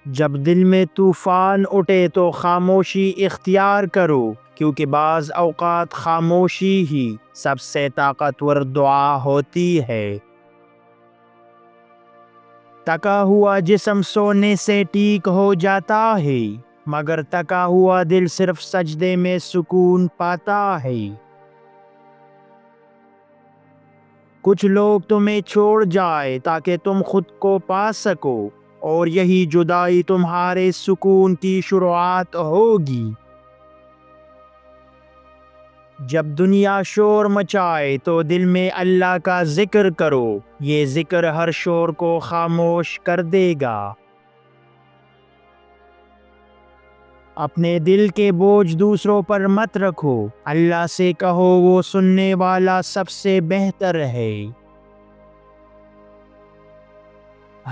جب دل میں طوفان اٹھے تو خاموشی اختیار کرو، کیونکہ بعض اوقات خاموشی ہی سب سے طاقتور دعا ہوتی ہے۔ تکا ہوا جسم سونے سے ٹھیک ہو جاتا ہے، مگر تکا ہوا دل صرف سجدے میں سکون پاتا ہے۔ کچھ لوگ تمہیں چھوڑ جائے تاکہ تم خود کو پا سکو، اور یہی جدائی تمہارے سکون کی شروعات ہوگی۔ جب دنیا شور مچائے تو دل میں اللہ کا ذکر کرو، یہ ذکر ہر شور کو خاموش کر دے گا۔ اپنے دل کے بوجھ دوسروں پر مت رکھو، اللہ سے کہو، وہ سننے والا سب سے بہتر ہے۔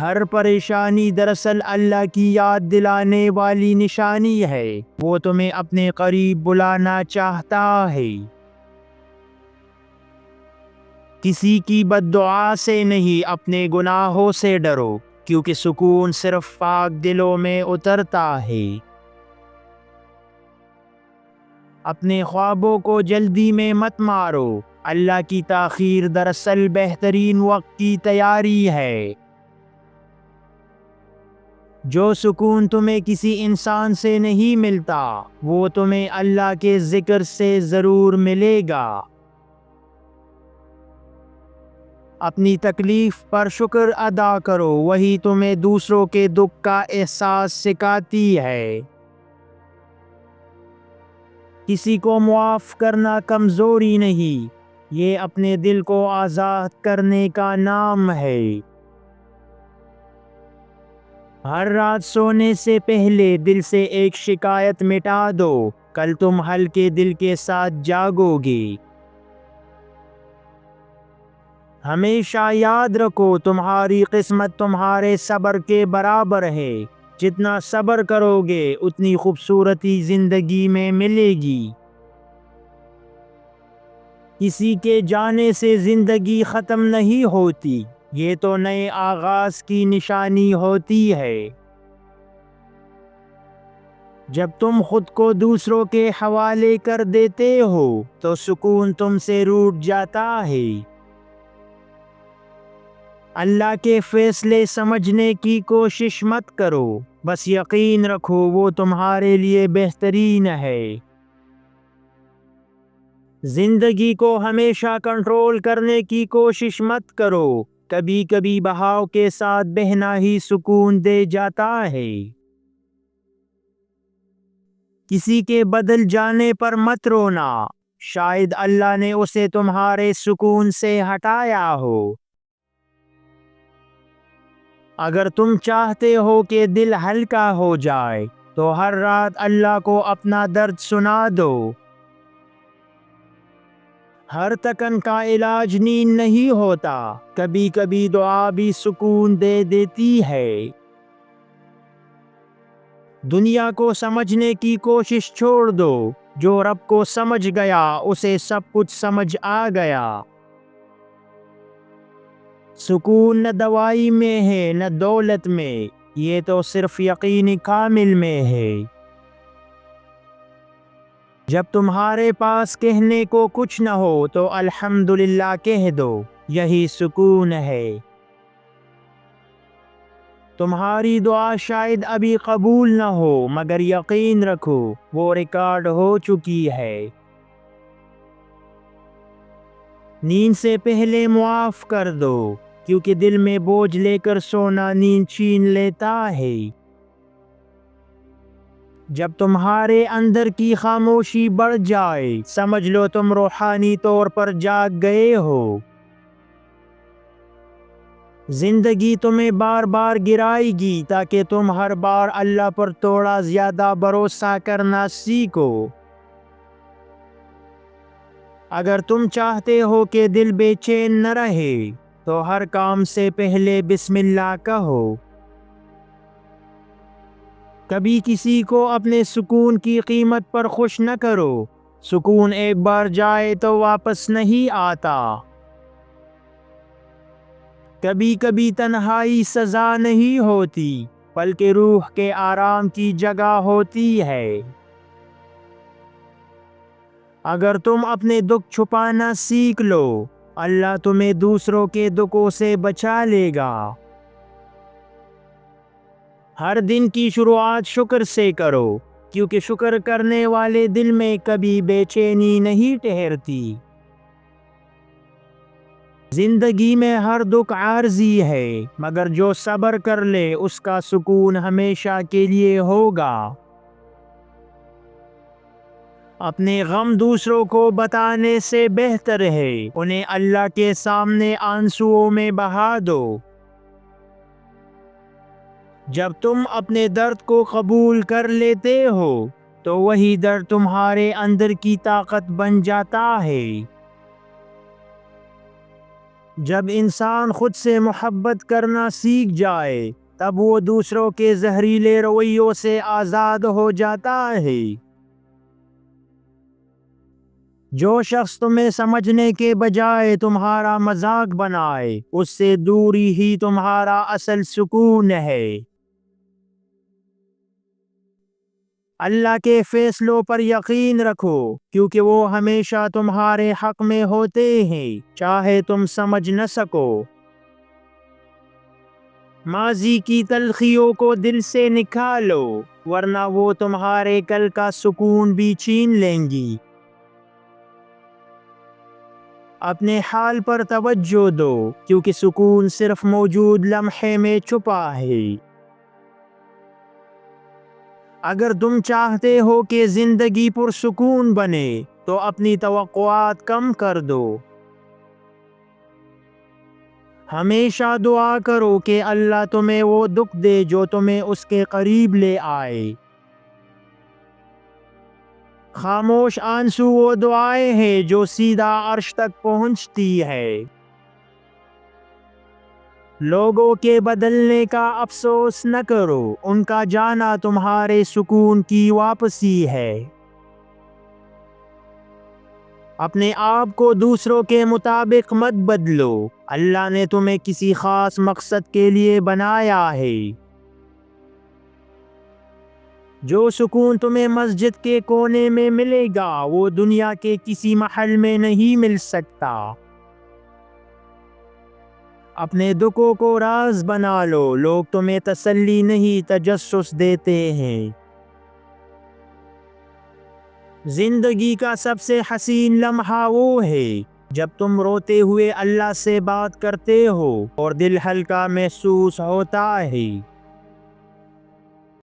ہر پریشانی دراصل اللہ کی یاد دلانے والی نشانی ہے، وہ تمہیں اپنے قریب بلانا چاہتا ہے۔ کسی کی بد دعا سے نہیں، اپنے گناہوں سے ڈرو، کیونکہ سکون صرف پاک دلوں میں اترتا ہے۔ اپنے خوابوں کو جلدی میں مت مارو، اللہ کی تاخیر دراصل بہترین وقت کی تیاری ہے۔ جو سکون تمہیں کسی انسان سے نہیں ملتا، وہ تمہیں اللہ کے ذکر سے ضرور ملے گا۔ اپنی تکلیف پر شکر ادا کرو، وہی تمہیں دوسروں کے دکھ کا احساس سکھاتی ہے۔ کسی کو معاف کرنا کمزوری نہیں، یہ اپنے دل کو آزاد کرنے کا نام ہے۔ ہر رات سونے سے پہلے دل سے ایک شکایت مٹا دو، کل تم ہلکے دل کے ساتھ جاگو گے۔ ہمیشہ یاد رکھو، تمہاری قسمت تمہارے صبر کے برابر ہے۔ جتنا صبر کرو گے، اتنی خوبصورتی زندگی میں ملے گی۔ کسی کے جانے سے زندگی ختم نہیں ہوتی، یہ تو نئے آغاز کی نشانی ہوتی ہے۔ جب تم خود کو دوسروں کے حوالے کر دیتے ہو تو سکون تم سے روٹھ جاتا ہے۔ اللہ کے فیصلے سمجھنے کی کوشش مت کرو، بس یقین رکھو وہ تمہارے لیے بہترین ہے۔ زندگی کو ہمیشہ کنٹرول کرنے کی کوشش مت کرو، کبھی کبھی بہاؤ کے ساتھ بہنا ہی سکون دے جاتا ہے۔ کسی کے بدل جانے پر مت رونا، شاید اللہ نے اسے تمہارے سکون سے ہٹایا ہو۔ اگر تم چاہتے ہو کہ دل ہلکا ہو جائے تو ہر رات اللہ کو اپنا درد سنا دو۔ ہر تکن کا علاج نیند نہیں ہوتا، کبھی کبھی دعا بھی سکون دے دیتی ہے۔ دنیا کو سمجھنے کی کوشش چھوڑ دو، جو رب کو سمجھ گیا اسے سب کچھ سمجھ آ گیا۔ سکون نہ دوائی میں ہے نہ دولت میں، یہ تو صرف یقین کامل میں ہے۔ جب تمہارے پاس کہنے کو کچھ نہ ہو تو الحمدللہ کہہ دو، یہی سکون ہے۔ تمہاری دعا شاید ابھی قبول نہ ہو، مگر یقین رکھو وہ ریکارڈ ہو چکی ہے۔ نیند سے پہلے معاف کر دو، کیونکہ دل میں بوجھ لے کر سونا نیند چھین لیتا ہے۔ جب تمہارے اندر کی خاموشی بڑھ جائے، سمجھ لو تم روحانی طور پر جاگ گئے ہو۔ زندگی تمہیں بار بار گرائے گی تاکہ تم ہر بار اللہ پر تھوڑا زیادہ بھروسہ کرنا سیکھو۔ اگر تم چاہتے ہو کہ دل بے چین نہ رہے تو ہر کام سے پہلے بسم اللہ کہو۔ کبھی کسی کو اپنے سکون کی قیمت پر خوش نہ کرو، سکون ایک بار جائے تو واپس نہیں آتا۔ کبھی کبھی تنہائی سزا نہیں ہوتی، بلکہ روح کے آرام کی جگہ ہوتی ہے۔ اگر تم اپنے دکھ چھپانا سیکھ لو، اللہ تمہیں دوسروں کے دکھوں سے بچا لے گا۔ ہر دن کی شروعات شکر سے کرو، کیونکہ شکر کرنے والے دل میں کبھی بے چینی نہیں ٹھہرتی۔ زندگی میں ہر دکھ عارضی ہے، مگر جو صبر کر لے اس کا سکون ہمیشہ کے لیے ہوگا۔ اپنے غم دوسروں کو بتانے سے بہتر ہے انہیں اللہ کے سامنے آنسوؤں میں بہا دو۔ جب تم اپنے درد کو قبول کر لیتے ہو تو وہی درد تمہارے اندر کی طاقت بن جاتا ہے۔ جب انسان خود سے محبت کرنا سیکھ جائے تب وہ دوسروں کے زہریلے رویوں سے آزاد ہو جاتا ہے۔ جو شخص تمہیں سمجھنے کے بجائے تمہارا مذاق بنائے اس سے دوری ہی تمہارا اصل سکون ہے۔ اللہ کے فیصلوں پر یقین رکھو، کیونکہ وہ ہمیشہ تمہارے حق میں ہوتے ہیں، چاہے تم سمجھ نہ سکو۔ ماضی کی تلخیوں کو دل سے نکالو، ورنہ وہ تمہارے کل کا سکون بھی چھین لیں گی۔ اپنے حال پر توجہ دو، کیونکہ سکون صرف موجود لمحے میں چھپا ہے۔ اگر تم چاہتے ہو کہ زندگی پرسکون بنے تو اپنی توقعات کم کر دو۔ ہمیشہ دعا کرو کہ اللہ تمہیں وہ دکھ دے جو تمہیں اس کے قریب لے آئے۔ خاموش آنسو وہ دعائیں ہیں جو سیدھا عرش تک پہنچتی ہے۔ لوگوں کے بدلنے کا افسوس نہ کرو، ان کا جانا تمہارے سکون کی واپسی ہے۔ اپنے آپ کو دوسروں کے مطابق مت بدلو، اللہ نے تمہیں کسی خاص مقصد کے لیے بنایا ہے۔ جو سکون تمہیں مسجد کے کونے میں ملے گا وہ دنیا کے کسی محل میں نہیں مل سکتا۔ اپنے دکھوں کو راز بنا لو، لوگ تمہیں تسلی نہیں تجسس دیتے ہیں۔ زندگی کا سب سے حسین لمحہ وہ ہے جب تم روتے ہوئے اللہ سے بات کرتے ہو اور دل ہلکا محسوس ہوتا ہے۔